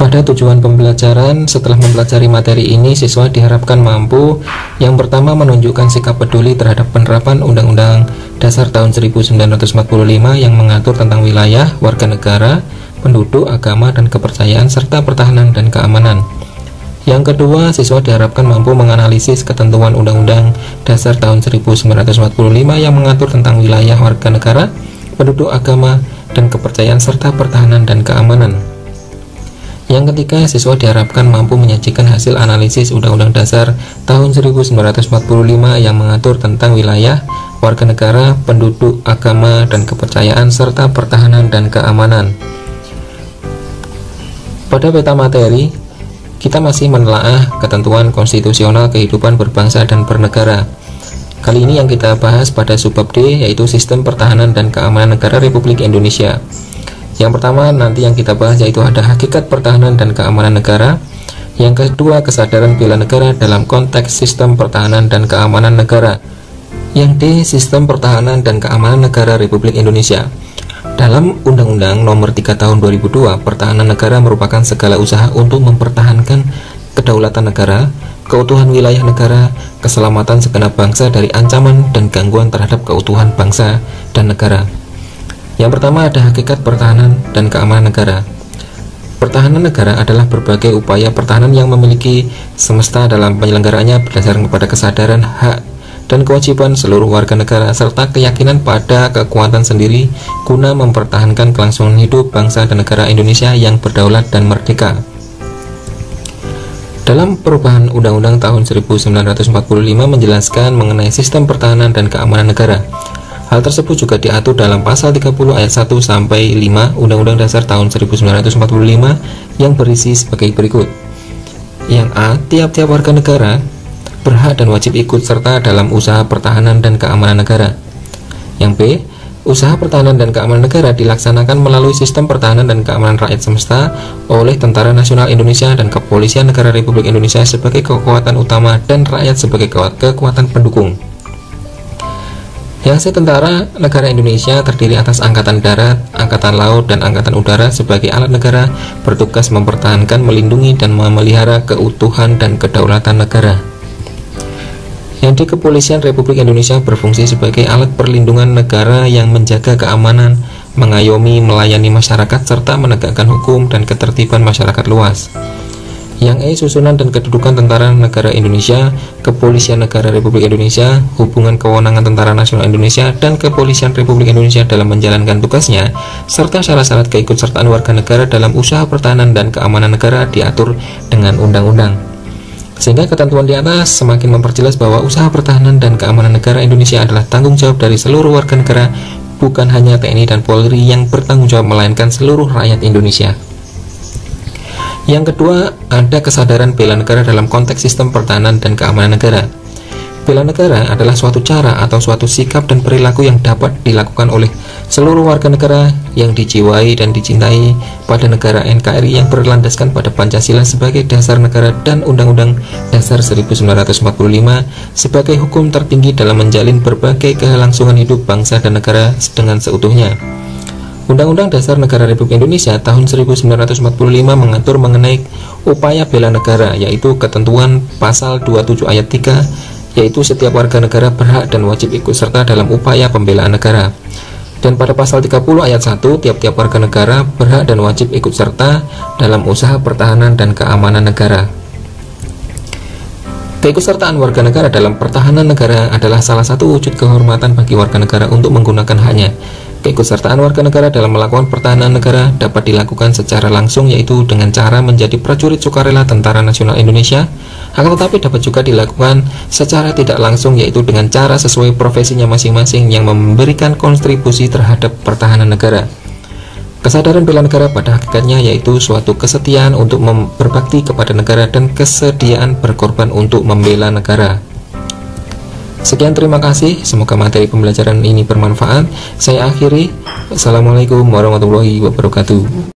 Pada tujuan pembelajaran, setelah mempelajari materi ini, siswa diharapkan mampu yang pertama menunjukkan sikap peduli terhadap penerapan Undang-Undang Dasar tahun 1945 yang mengatur tentang wilayah, warga negara, penduduk, agama, dan kepercayaan, serta pertahanan dan keamanan. Yang kedua, siswa diharapkan mampu menganalisis ketentuan Undang-Undang Dasar tahun 1945 yang mengatur tentang wilayah, warga negara, penduduk, agama, dan kepercayaan, serta pertahanan dan keamanan. Yang ketiga, siswa diharapkan mampu menyajikan hasil analisis Undang-Undang Dasar tahun 1945 yang mengatur tentang wilayah, warga negara, penduduk, agama, dan kepercayaan, serta pertahanan dan keamanan. Pada peta materi, kita masih menelaah ketentuan konstitusional kehidupan berbangsa dan bernegara. Kali ini yang kita bahas pada subbab D, yaitu Sistem Pertahanan dan Keamanan Negara Republik Indonesia. Yang pertama nanti yang kita bahas yaitu ada hakikat pertahanan dan keamanan negara. Yang kedua, kesadaran bela negara dalam konteks sistem pertahanan dan keamanan negara. Yang D, Sistem Pertahanan dan Keamanan Negara Republik Indonesia. Dalam Undang-Undang Nomor 3 Tahun 2002, pertahanan negara merupakan segala usaha untuk mempertahankan kedaulatan negara, keutuhan wilayah negara, keselamatan segenap bangsa dari ancaman dan gangguan terhadap keutuhan bangsa dan negara. Yang pertama ada hakikat pertahanan dan keamanan negara. Pertahanan negara adalah berbagai upaya pertahanan yang memiliki semesta dalam penyelenggaraannya berdasarkan kepada kesadaran hak dan kewajiban seluruh warga negara serta keyakinan pada kekuatan sendiri guna mempertahankan kelangsungan hidup bangsa dan negara Indonesia yang berdaulat dan merdeka. Dalam perubahan Undang-Undang tahun 1945 menjelaskan mengenai sistem pertahanan dan keamanan negara. Hal tersebut juga diatur dalam pasal 30 ayat 1 sampai 5 Undang-Undang Dasar tahun 1945 yang berisi sebagai berikut. Yang A, tiap-tiap warga negara berhak dan wajib ikut serta dalam usaha pertahanan dan keamanan negara. Yang B, usaha pertahanan dan keamanan negara dilaksanakan melalui sistem pertahanan dan keamanan rakyat semesta oleh Tentara Nasional Indonesia dan Kepolisian Negara Republik Indonesia sebagai kekuatan utama dan rakyat sebagai kekuatan pendukung. Yang C, Tentara Negara Indonesia terdiri atas Angkatan Darat, Angkatan Laut, dan Angkatan Udara sebagai alat negara bertugas mempertahankan, melindungi, dan memelihara keutuhan dan kedaulatan negara. Yang D, Kepolisian Republik Indonesia berfungsi sebagai alat perlindungan negara yang menjaga keamanan, mengayomi, melayani masyarakat, serta menegakkan hukum dan ketertiban masyarakat luas. Yang E, susunan dan kedudukan Tentara Negara Indonesia, Kepolisian Negara Republik Indonesia, hubungan kewenangan Tentara Nasional Indonesia dan Kepolisian Republik Indonesia dalam menjalankan tugasnya, serta syarat-syarat keikutsertaan warga negara dalam usaha pertahanan dan keamanan negara diatur dengan undang-undang. Sehingga ketentuan di atas semakin memperjelas bahwa usaha pertahanan dan keamanan negara Indonesia adalah tanggung jawab dari seluruh warga negara, bukan hanya TNI dan Polri yang bertanggung jawab, melainkan seluruh rakyat Indonesia. Yang kedua, ada kesadaran bela negara dalam konteks sistem pertahanan dan keamanan negara. Bela negara adalah suatu cara atau suatu sikap dan perilaku yang dapat dilakukan oleh seluruh warga negara yang dijiwai dan dicintai pada negara NKRI yang berlandaskan pada Pancasila sebagai dasar negara dan Undang-Undang Dasar 1945 sebagai hukum tertinggi dalam menjalin berbagai kelangsungan hidup bangsa dan negara dengan seutuhnya. Undang-Undang Dasar Negara Republik Indonesia tahun 1945 mengatur mengenai upaya bela negara, yaitu ketentuan pasal 27 ayat 3, yaitu setiap warga negara berhak dan wajib ikut serta dalam upaya pembelaan negara. Dan pada pasal 30 ayat 1, tiap-tiap warga negara berhak dan wajib ikut serta dalam usaha pertahanan dan keamanan negara. Keikutsertaan warga negara dalam pertahanan negara adalah salah satu wujud kehormatan bagi warga negara untuk menggunakan haknya. Keikutsertaan warga negara dalam melakukan pertahanan negara dapat dilakukan secara langsung, yaitu dengan cara menjadi prajurit sukarela Tentara Nasional Indonesia, akan tetapi dapat juga dilakukan secara tidak langsung, yaitu dengan cara sesuai profesinya masing-masing yang memberikan kontribusi terhadap pertahanan negara. Kesadaran bela negara pada hakikatnya yaitu suatu kesetiaan untuk berbakti kepada negara dan kesediaan berkorban untuk membela negara. Sekian, terima kasih. Semoga materi pembelajaran ini bermanfaat. Saya akhiri. Wassalamualaikum warahmatullahi wabarakatuh.